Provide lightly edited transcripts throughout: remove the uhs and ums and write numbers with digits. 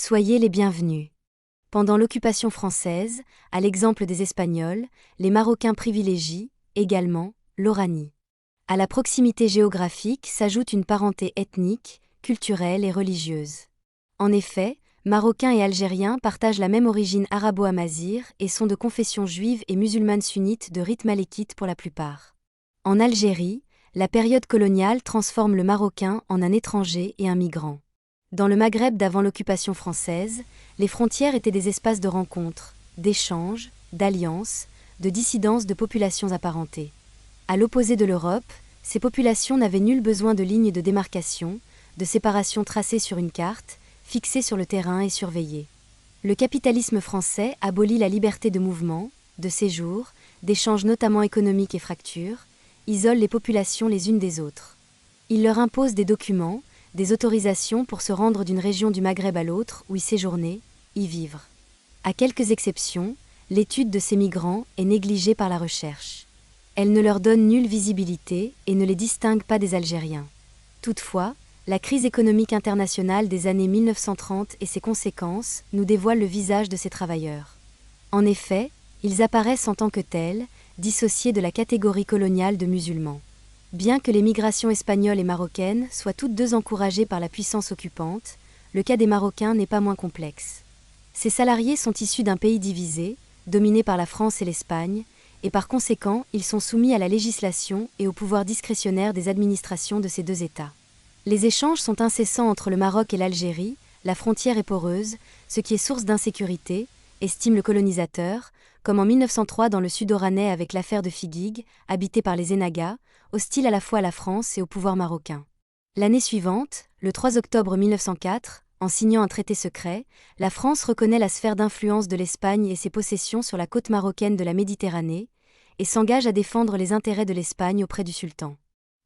Soyez les bienvenus. Pendant l'occupation française, à l'exemple des Espagnols, les Marocains privilégient, également, l'Oranie. À la proximité géographique s'ajoute une parenté ethnique, culturelle et religieuse. En effet, Marocains et Algériens partagent la même origine arabo-amazigh et sont de confession juive et musulmane sunnite de rite malékite pour la plupart. En Algérie, la période coloniale transforme le Marocain en un étranger et un migrant. Dans le Maghreb d'avant l'occupation française, les frontières étaient des espaces de rencontres, d'échanges, d'alliances, de dissidence de populations apparentées. À l'opposé de l'Europe, ces populations n'avaient nul besoin de lignes de démarcation, de séparation tracées sur une carte, fixées sur le terrain et surveillées. Le capitalisme français abolit la liberté de mouvement, de séjour, d'échanges notamment économiques et fractures, isole les populations les unes des autres. Il leur impose des documents, des autorisations pour se rendre d'une région du Maghreb à l'autre ou y séjourner, y vivre. À quelques exceptions, l'étude de ces migrants est négligée par la recherche. Elle ne leur donne nulle visibilité et ne les distingue pas des Algériens. Toutefois, la crise économique internationale des années 1930 et ses conséquences nous dévoilent le visage de ces travailleurs. En effet, ils apparaissent en tant que tels, dissociés de la catégorie coloniale de musulmans. Bien que les migrations espagnoles et marocaines soient toutes deux encouragées par la puissance occupante, le cas des Marocains n'est pas moins complexe. Ces salariés sont issus d'un pays divisé, dominé par la France et l'Espagne, et par conséquent, ils sont soumis à la législation et au pouvoir discrétionnaire des administrations de ces deux États. Les échanges sont incessants entre le Maroc et l'Algérie, la frontière est poreuse, ce qui est source d'insécurité, estime le colonisateur, comme en 1903 dans le sud-oranais avec l'affaire de Figuig, habité par les Enagas, hostile à la fois à la France et au pouvoir marocain. L'année suivante, le 3 octobre 1904, en signant un traité secret, la France reconnaît la sphère d'influence de l'Espagne et ses possessions sur la côte marocaine de la Méditerranée, et s'engage à défendre les intérêts de l'Espagne auprès du sultan.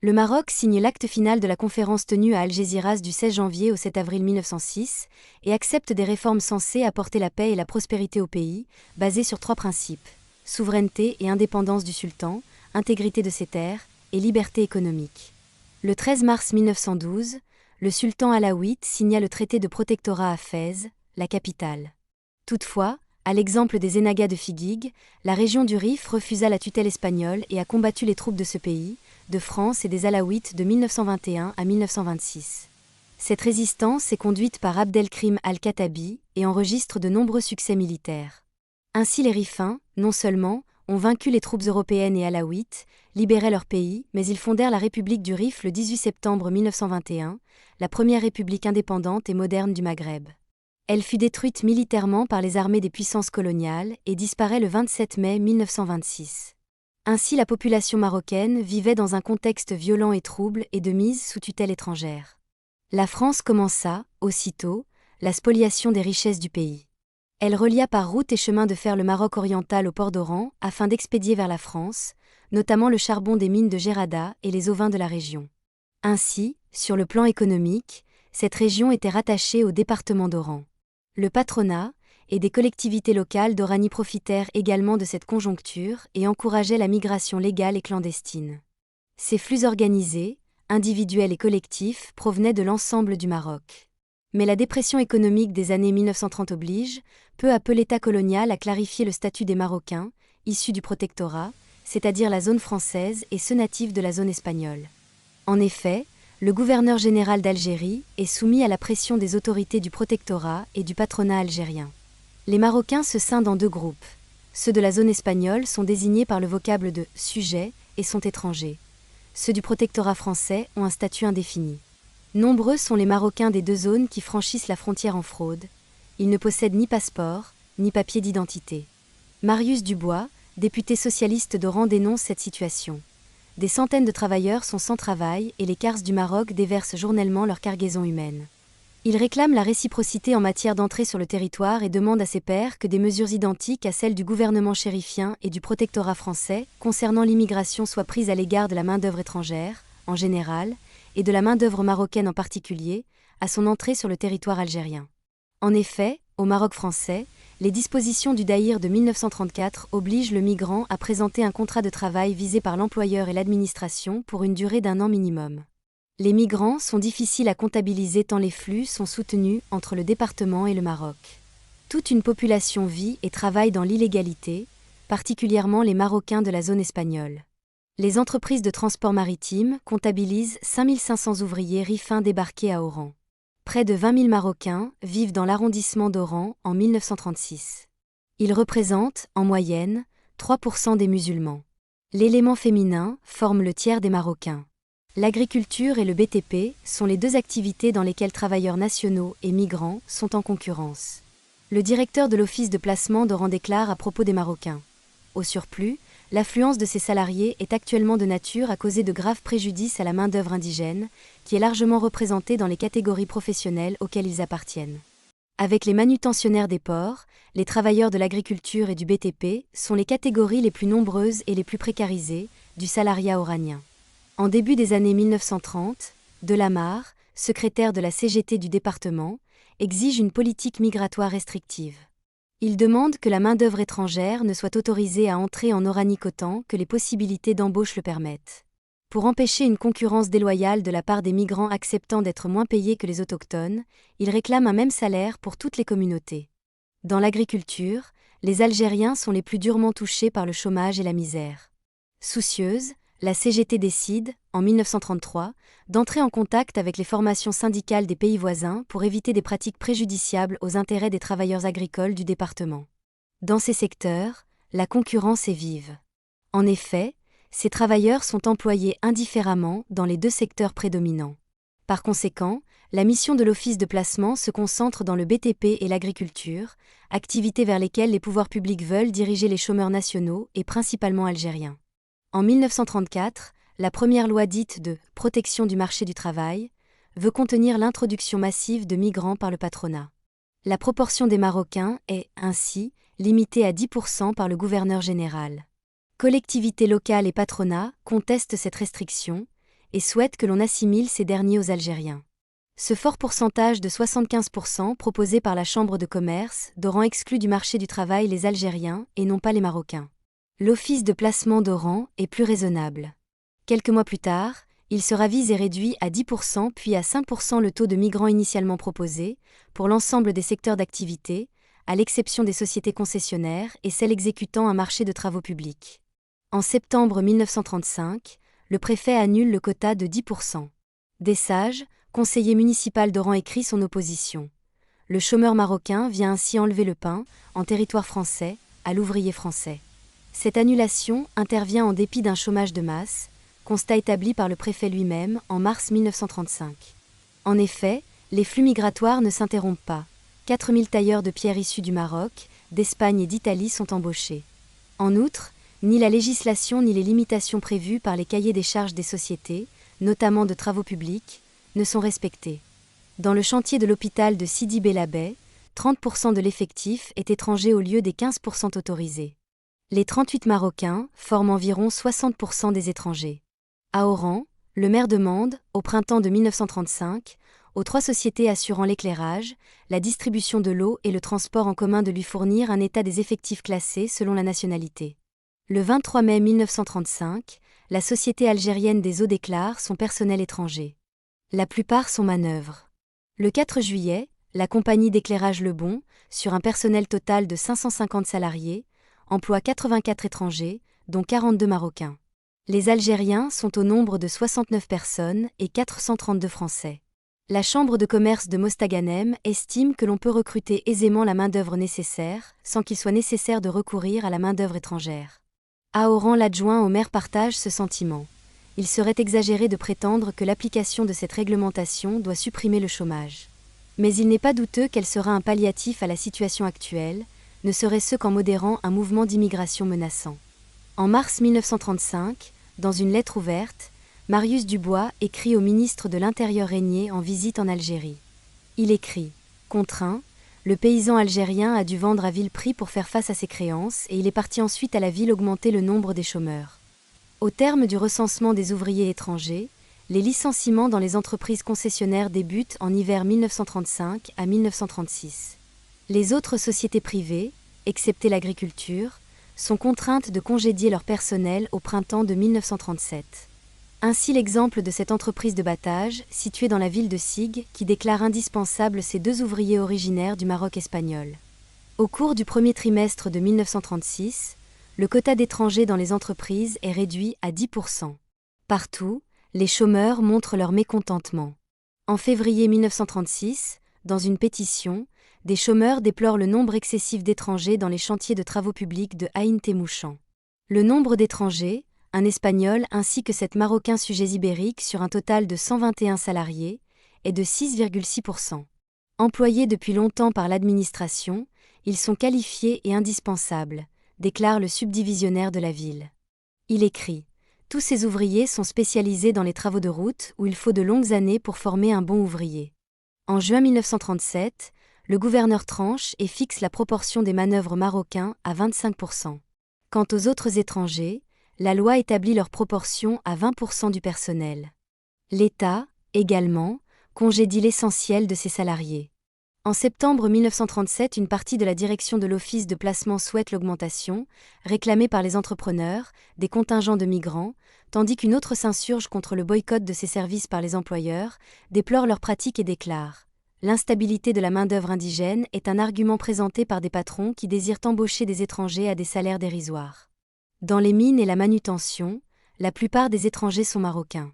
Le Maroc signe l'acte final de la conférence tenue à Algésiras du 16 janvier au 7 avril 1906 et accepte des réformes censées apporter la paix et la prospérité au pays, basées sur 3 principes: souveraineté et indépendance du sultan, intégrité de ses terres et liberté économique. Le 13 mars 1912, le sultan alaouite signa le traité de protectorat à Fès, la capitale. Toutefois, à l'exemple des Enagas de Figuig, la région du Rif refusa la tutelle espagnole et a combattu les troupes de ce pays, de France et des Alaouites de 1921 à 1926. Cette résistance est conduite par Abdelkrim al-Khattabi et enregistre de nombreux succès militaires. Ainsi les Rifins, non seulement, ont vaincu les troupes européennes et alaouites, libéré leur pays, mais ils fondèrent la République du Rif le 18 septembre 1921, la première république indépendante et moderne du Maghreb. Elle fut détruite militairement par les armées des puissances coloniales et disparaît le 27 mai 1926. Ainsi la population marocaine vivait dans un contexte violent et trouble et de mise sous tutelle étrangère. La France commença, aussitôt, la spoliation des richesses du pays. Elle relia par route et chemin de fer le Maroc oriental au port d'Oran afin d'expédier vers la France, notamment le charbon des mines de Gerada et les ovins de la région. Ainsi, sur le plan économique, cette région était rattachée au département d'Oran. Le patronat et des collectivités locales d'Oranie profitèrent également de cette conjoncture et encourageaient la migration légale et clandestine. Ces flux organisés, individuels et collectifs, provenaient de l'ensemble du Maroc. Mais la dépression économique des années 1930 oblige, peu à peu l'État colonial à clarifier le statut des Marocains, issus du protectorat, c'est-à-dire la zone française et ceux natifs de la zone espagnole. En effet, le gouverneur général d'Algérie est soumis à la pression des autorités du protectorat et du patronat algérien. Les Marocains se scindent en 2 groupes. Ceux de la zone espagnole sont désignés par le vocable de « sujet » et sont étrangers. Ceux du protectorat français ont un statut indéfini. Nombreux sont les Marocains des 2 zones qui franchissent la frontière en fraude. Ils ne possèdent ni passeport, ni papier d'identité. Marius Dubois, député socialiste d'Oran, dénonce cette situation. Des centaines de travailleurs sont sans travail et les CARS du Maroc déversent journellement leur cargaison humaine. Il réclame la réciprocité en matière d'entrée sur le territoire et demande à ses pairs que des mesures identiques à celles du gouvernement chérifien et du protectorat français concernant l'immigration soient prises à l'égard de la main-d'œuvre étrangère, en général, et de la main-d'œuvre marocaine en particulier, à son entrée sur le territoire algérien. En effet, au Maroc français, les dispositions du Daïr de 1934 obligent le migrant à présenter un contrat de travail visé par l'employeur et l'administration pour une durée d'1 an minimum. Les migrants sont difficiles à comptabiliser tant les flux sont soutenus entre le département et le Maroc. Toute une population vit et travaille dans l'illégalité, particulièrement les Marocains de la zone espagnole. Les entreprises de transport maritime comptabilisent 5500 ouvriers rifins débarqués à Oran. Près de 20 000 Marocains vivent dans l'arrondissement d'Oran en 1936. Ils représentent, en moyenne, 3% des musulmans. L'élément féminin forme le tiers des Marocains. L'agriculture et le BTP sont les deux activités dans lesquelles travailleurs nationaux et migrants sont en concurrence. Le directeur de l'office de placement d'Oran déclare à propos des Marocains. Au surplus, l'affluence de ces salariés est actuellement de nature à causer de graves préjudices à la main-d'œuvre indigène, qui est largement représentée dans les catégories professionnelles auxquelles ils appartiennent. Avec les manutentionnaires des ports, les travailleurs de l'agriculture et du BTP sont les catégories les plus nombreuses et les plus précarisées du salariat oranien. En début des années 1930, Delamarre, secrétaire de la CGT du département, exige une politique migratoire restrictive. Il demande que la main-d'œuvre étrangère ne soit autorisée à entrer en Oranie qu'autant que les possibilités d'embauche le permettent. Pour empêcher une concurrence déloyale de la part des migrants acceptant d'être moins payés que les autochtones, il réclame un même salaire pour toutes les communautés. Dans l'agriculture, les Algériens sont les plus durement touchés par le chômage et la misère. Soucieuse, la CGT décide, en 1933, d'entrer en contact avec les formations syndicales des pays voisins pour éviter des pratiques préjudiciables aux intérêts des travailleurs agricoles du département. Dans ces secteurs, la concurrence est vive. En effet, ces travailleurs sont employés indifféremment dans les deux secteurs prédominants. Par conséquent, la mission de l'office de placement se concentre dans le BTP et l'agriculture, activités vers lesquelles les pouvoirs publics veulent diriger les chômeurs nationaux et principalement algériens. En 1934, la première loi dite de « protection du marché du travail » veut contenir l'introduction massive de migrants par le patronat. La proportion des Marocains est, ainsi, limitée à 10% par le gouverneur général. Collectivités locales et patronat contestent cette restriction et souhaitent que l'on assimile ces derniers aux Algériens. Ce fort pourcentage de 75% proposé par la Chambre de commerce d'Oran exclut du marché du travail les Algériens et non pas les Marocains. L'office de placement d'Oran est plus raisonnable. Quelques mois plus tard, il se ravise et réduit à 10% puis à 5% le taux de migrants initialement proposé, pour l'ensemble des secteurs d'activité, à l'exception des sociétés concessionnaires et celles exécutant un marché de travaux publics. En septembre 1935, le préfet annule le quota de 10%. Desage, conseiller municipal d'Oran, écrit son opposition. Le chômeur marocain vient ainsi enlever le pain, en territoire français, à l'ouvrier français. Cette annulation intervient en dépit d'un chômage de masse, constat établi par le préfet lui-même en mars 1935. En effet, les flux migratoires ne s'interrompent pas. 4000 tailleurs de pierre issus du Maroc, d'Espagne et d'Italie sont embauchés. En outre, ni la législation ni les limitations prévues par les cahiers des charges des sociétés, notamment de travaux publics, ne sont respectées. Dans le chantier de l'hôpital de Sidi Bel Abbès, 30% de l'effectif est étranger au lieu des 15% autorisés. Les 38 Marocains forment environ 60% des étrangers. À Oran, le maire demande, au printemps de 1935, aux 3 sociétés assurant l'éclairage, la distribution de l'eau et le transport en commun de lui fournir un état des effectifs classés selon la nationalité. Le 23 mai 1935, la Société algérienne des eaux déclare son personnel étranger. La plupart sont manœuvres. Le 4 juillet, la compagnie d'éclairage Le Bon, sur un personnel total de 550 salariés, emploie 84 étrangers, dont 42 Marocains. Les Algériens sont au nombre de 69 personnes et 432 Français. La Chambre de commerce de Mostaganem estime que l'on peut recruter aisément la main-d'œuvre nécessaire, sans qu'il soit nécessaire de recourir à la main-d'œuvre étrangère. À Oran, l'adjoint au maire partage ce sentiment. Il serait exagéré de prétendre que l'application de cette réglementation doit supprimer le chômage. Mais il n'est pas douteux qu'elle sera un palliatif à la situation actuelle, ne serait-ce qu'en modérant un mouvement d'immigration menaçant. En mars 1935, dans une lettre ouverte, Marius Dubois écrit au ministre de l'Intérieur Régnier en visite en Algérie. Il écrit « Contraint, le paysan algérien a dû vendre à vil prix pour faire face à ses créances et il est parti ensuite à la ville augmenter le nombre des chômeurs. » Au terme du recensement des ouvriers étrangers, les licenciements dans les entreprises concessionnaires débutent en hiver 1935 à 1936. Les autres sociétés privées, excepté l'agriculture, sont contraintes de congédier leur personnel au printemps de 1937. Ainsi l'exemple de cette entreprise de battage, située dans la ville de Sig, qui déclare indispensables ces 2 ouvriers originaires du Maroc espagnol. Au cours du premier trimestre de 1936, le quota d'étrangers dans les entreprises est réduit à 10%. Partout, les chômeurs montrent leur mécontentement. En février 1936, dans une pétition, des chômeurs déplorent le nombre excessif d'étrangers dans les chantiers de travaux publics de Aïn Témouchan. Le nombre d'étrangers, un Espagnol ainsi que 7 Marocains sujets ibériques sur un total de 121 salariés, est de 6,6%. Employés depuis longtemps par l'administration, ils sont qualifiés et indispensables, déclare le subdivisionnaire de la ville. Il écrit « Tous ces ouvriers sont spécialisés dans les travaux de route où il faut de longues années pour former un bon ouvrier. » En juin 1937, le gouverneur tranche et fixe la proportion des manœuvres marocains à 25%. Quant aux autres étrangers, la loi établit leur proportion à 20% du personnel. L'État, également, congédie l'essentiel de ses salariés. En septembre 1937, une partie de la direction de l'Office de placement souhaite l'augmentation, réclamée par les entrepreneurs, des contingents de migrants, tandis qu'une autre s'insurge contre le boycott de ces services par les employeurs, déplore leurs pratiques et déclare « L'instabilité de la main-d'œuvre indigène est un argument présenté par des patrons qui désirent embaucher des étrangers à des salaires dérisoires. » Dans les mines et la manutention, la plupart des étrangers sont marocains.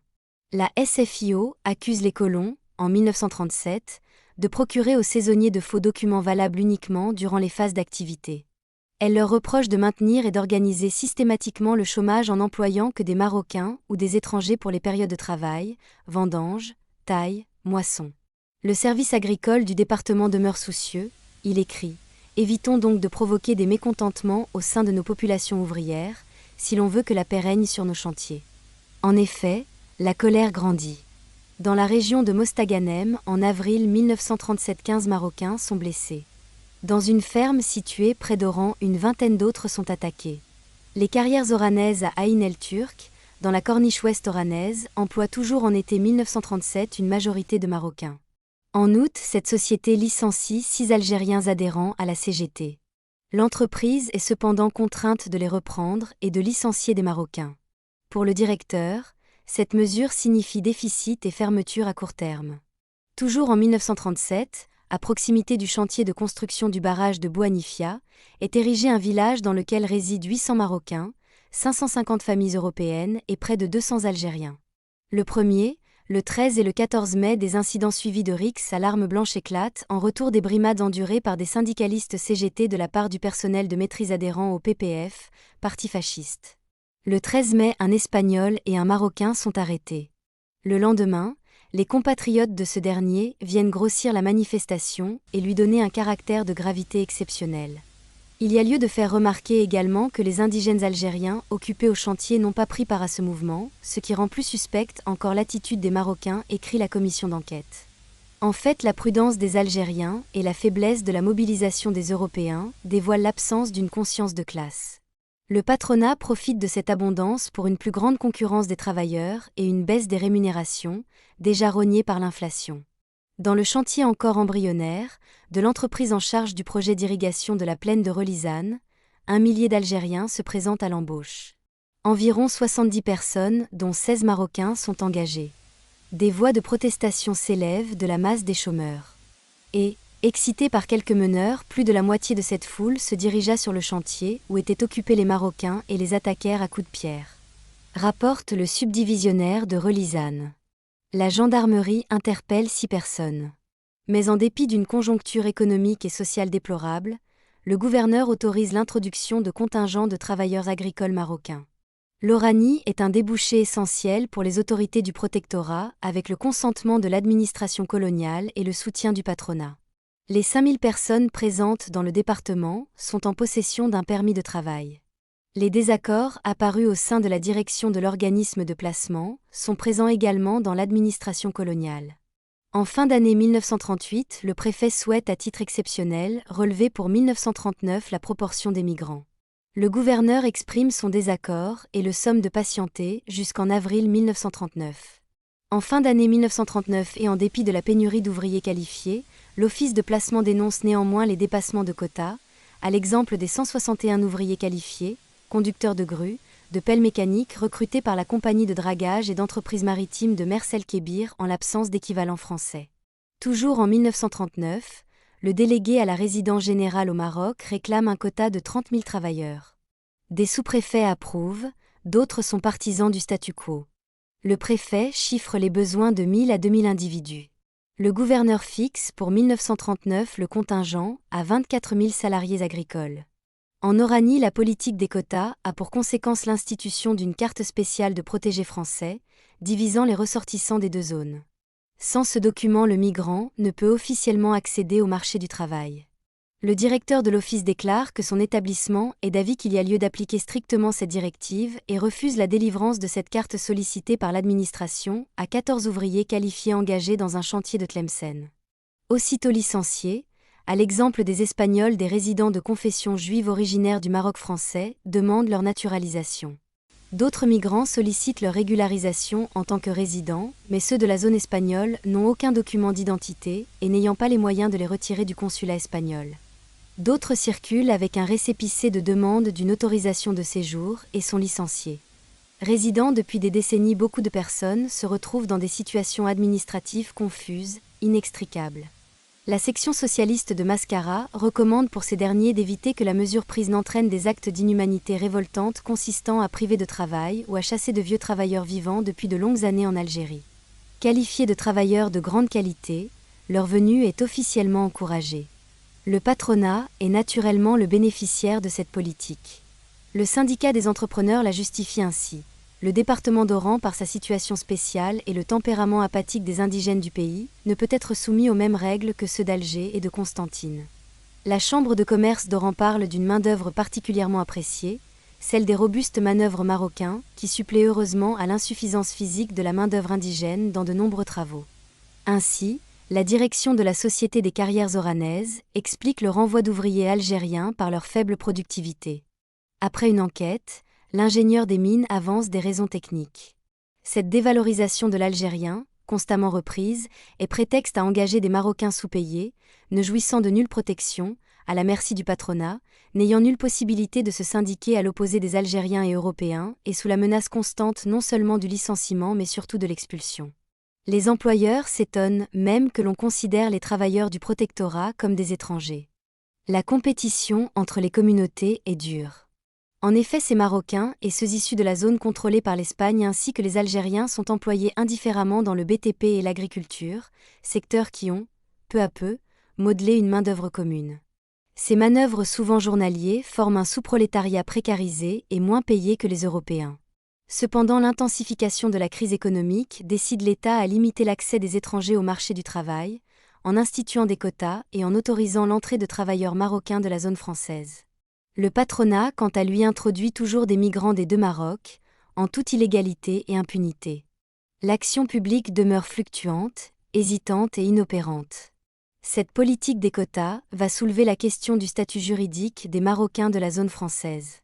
La SFIO accuse les colons, en 1937, de procurer aux saisonniers de faux documents valables uniquement durant les phases d'activité. Elle leur reproche de maintenir et d'organiser systématiquement le chômage en n'employant que des Marocains ou des étrangers pour les périodes de travail, vendanges, taille, moisson. Le service agricole du département demeure soucieux, il écrit « Évitons donc de provoquer des mécontentements au sein de nos populations ouvrières, si l'on veut que la paix règne sur nos chantiers. » En effet, la colère grandit. Dans la région de Mostaganem, en avril 1937, 15 Marocains sont blessés. Dans une ferme située près d'Oran, une vingtaine d'autres sont attaqués. Les carrières oranaises à Aïn el-Turk, dans la corniche ouest oranaise, emploient toujours en été 1937 une majorité de Marocains. En août, cette société licencie 6 Algériens adhérents à la CGT. L'entreprise est cependant contrainte de les reprendre et de licencier des Marocains. Pour le directeur, cette mesure signifie déficit et fermeture à court terme. Toujours en 1937, à proximité du chantier de construction du barrage de Bouhanifia, est érigé un village dans lequel résident 800 Marocains, 550 familles européennes et près de 200 Algériens. Le 1er, le 13 et le 14 mai, des incidents suivis de rixes à l'arme blanche éclatent en retour des brimades endurées par des syndicalistes CGT de la part du personnel de maîtrise adhérent au PPF, parti fasciste. Le 13 mai, un Espagnol et un Marocain sont arrêtés. Le lendemain, les compatriotes de ce dernier viennent grossir la manifestation et lui donner un caractère de gravité exceptionnel. Il y a lieu de faire remarquer également que les indigènes algériens occupés au chantier n'ont pas pris part à ce mouvement, ce qui rend plus suspecte encore l'attitude des Marocains, écrit la commission d'enquête. En fait, la prudence des Algériens et la faiblesse de la mobilisation des Européens dévoilent l'absence d'une conscience de classe. Le patronat profite de cette abondance pour une plus grande concurrence des travailleurs et une baisse des rémunérations, déjà rognées par l'inflation. Dans le chantier encore embryonnaire, de l'entreprise en charge du projet d'irrigation de la plaine de Relizane, 1 millier d'Algériens se présentent à l'embauche. Environ 70 personnes, dont 16 Marocains, sont engagées. Des voix de protestation s'élèvent de la masse des chômeurs. Et, excité par quelques meneurs, plus de la moitié de cette foule se dirigea sur le chantier où étaient occupés les Marocains et les attaquèrent à coups de pierre. Rapporte le subdivisionnaire de Relizane. La gendarmerie interpelle 6 personnes. Mais en dépit d'une conjoncture économique et sociale déplorable, le gouverneur autorise l'introduction de contingents de travailleurs agricoles marocains. L'Oranie est un débouché essentiel pour les autorités du protectorat avec le consentement de l'administration coloniale et le soutien du patronat. Les 5000 personnes présentes dans le département sont en possession d'un permis de travail. Les désaccords apparus au sein de la direction de l'organisme de placement sont présents également dans l'administration coloniale. En fin d'année 1938, le préfet souhaite à titre exceptionnel relever pour 1939 la proportion des migrants. Le gouverneur exprime son désaccord et le somme de patienter jusqu'en avril 1939. En fin d'année 1939 et en dépit de la pénurie d'ouvriers qualifiés, l'Office de placement dénonce néanmoins les dépassements de quotas, à l'exemple des 161 ouvriers qualifiés, conducteurs de grues, de pelles mécaniques recrutées par la compagnie de dragage et d'entreprise maritime de Mers El Kébir en l'absence d'équivalent français. Toujours en 1939, le délégué à la résidence générale au Maroc réclame un quota de 30 000 travailleurs. Des sous-préfets approuvent, d'autres sont partisans du statu quo. Le préfet chiffre les besoins de 1000 à 2000 individus. Le gouverneur fixe pour 1939 le contingent à 24 000 salariés agricoles. En Oranie, la politique des quotas a pour conséquence l'institution d'une carte spéciale de protégés français, divisant les ressortissants des deux zones. Sans ce document, le migrant ne peut officiellement accéder au marché du travail. Le directeur de l'office déclare que son établissement est d'avis qu'il y a lieu d'appliquer strictement cette directive et refuse la délivrance de cette carte sollicitée par l'administration à 14 ouvriers qualifiés engagés dans un chantier de Tlemcen. Aussitôt licenciés, à l'exemple des Espagnols, des résidents de confession juive originaires du Maroc français demandent leur naturalisation. D'autres migrants sollicitent leur régularisation en tant que résidents, mais ceux de la zone espagnole n'ont aucun document d'identité et n'ayant pas les moyens de les retirer du consulat espagnol. D'autres circulent avec un récépissé de demande d'une autorisation de séjour et sont licenciés. Résidant depuis des décennies, beaucoup de personnes se retrouvent dans des situations administratives confuses, inextricables. La section socialiste de Mascara recommande pour ces derniers d'éviter que la mesure prise n'entraîne des actes d'inhumanité révoltante consistant à priver de travail ou à chasser de vieux travailleurs vivants depuis de longues années en Algérie. Qualifiés de travailleurs de grande qualité, leur venue est officiellement encouragée. Le patronat est naturellement le bénéficiaire de cette politique. Le syndicat des entrepreneurs la justifie ainsi. Le département d'Oran, par sa situation spéciale et le tempérament apathique des indigènes du pays, ne peut être soumis aux mêmes règles que ceux d'Alger et de Constantine. La Chambre de commerce d'Oran parle d'une main-d'œuvre particulièrement appréciée, celle des robustes manœuvres marocains, qui suppléent heureusement à l'insuffisance physique de la main-d'œuvre indigène dans de nombreux travaux. Ainsi, la direction de la Société des carrières oranaises explique le renvoi d'ouvriers algériens par leur faible productivité. Après une enquête, l'ingénieur des mines avance des raisons techniques. Cette dévalorisation de l'algérien, constamment reprise, est prétexte à engager des Marocains sous-payés, ne jouissant de nulle protection, à la merci du patronat, n'ayant nulle possibilité de se syndiquer à l'opposé des Algériens et Européens, et sous la menace constante non seulement du licenciement mais surtout de l'expulsion. Les employeurs s'étonnent même que l'on considère les travailleurs du protectorat comme des étrangers. La compétition entre les communautés est dure. En effet, ces Marocains et ceux issus de la zone contrôlée par l'Espagne ainsi que les Algériens sont employés indifféremment dans le BTP et l'agriculture, secteurs qui ont, peu à peu, modelé une main-d'œuvre commune. Ces manœuvres souvent journaliers forment un sous-prolétariat précarisé et moins payé que les Européens. Cependant, l'intensification de la crise économique décide l'État à limiter l'accès des étrangers au marché du travail, en instituant des quotas et en autorisant l'entrée de travailleurs marocains de la zone française. Le patronat, quant à lui, introduit toujours des migrants des deux Marocs, en toute illégalité et impunité. L'action publique demeure fluctuante, hésitante et inopérante. Cette politique des quotas va soulever la question du statut juridique des Marocains de la zone française.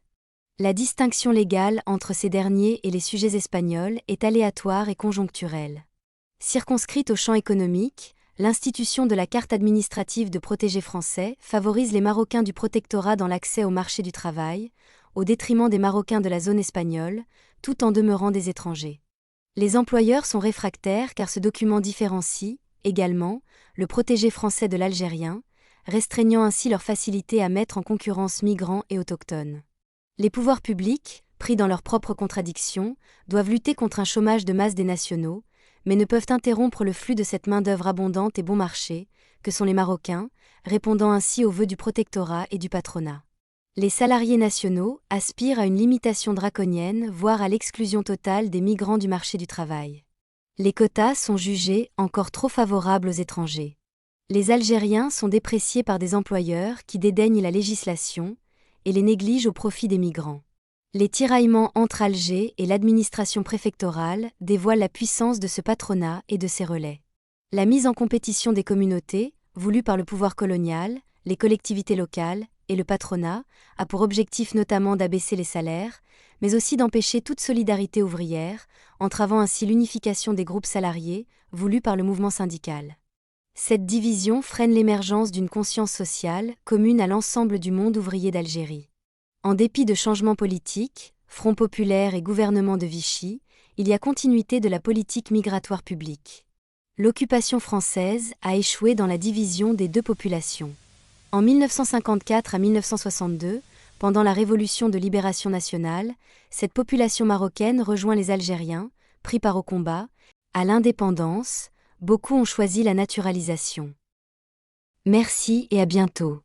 La distinction légale entre ces derniers et les sujets espagnols est aléatoire et conjoncturelle. Circonscrite au champ économique, l'institution de la carte administrative de protégés français favorise les Marocains du protectorat dans l'accès au marché du travail, au détriment des Marocains de la zone espagnole, tout en demeurant des étrangers. Les employeurs sont réfractaires car ce document différencie, également, le protégé français de l'algérien, restreignant ainsi leur facilité à mettre en concurrence migrants et autochtones. Les pouvoirs publics, pris dans leurs propres contradictions, doivent lutter contre un chômage de masse des nationaux, mais ne peuvent interrompre le flux de cette main-d'œuvre abondante et bon marché, que sont les Marocains, répondant ainsi aux vœux du protectorat et du patronat. Les salariés nationaux aspirent à une limitation draconienne, voire à l'exclusion totale des migrants du marché du travail. Les quotas sont jugés encore trop favorables aux étrangers. Les Algériens sont dépréciés par des employeurs qui dédaignent la législation et les négligent au profit des migrants. Les tiraillements entre Alger et l'administration préfectorale dévoilent la puissance de ce patronat et de ses relais. La mise en compétition des communautés, voulue par le pouvoir colonial, les collectivités locales et le patronat, a pour objectif notamment d'abaisser les salaires, mais aussi d'empêcher toute solidarité ouvrière, entravant ainsi l'unification des groupes salariés, voulue par le mouvement syndical. Cette division freine l'émergence d'une conscience sociale commune à l'ensemble du monde ouvrier d'Algérie. En dépit de changements politiques, Front populaire et gouvernement de Vichy, il y a continuité de la politique migratoire publique. L'occupation française a échoué dans la division des deux populations. En 1954 à 1962, pendant la Révolution de libération nationale, cette population marocaine rejoint les Algériens, pris part au combat. À l'indépendance, beaucoup ont choisi la naturalisation. Merci et à bientôt.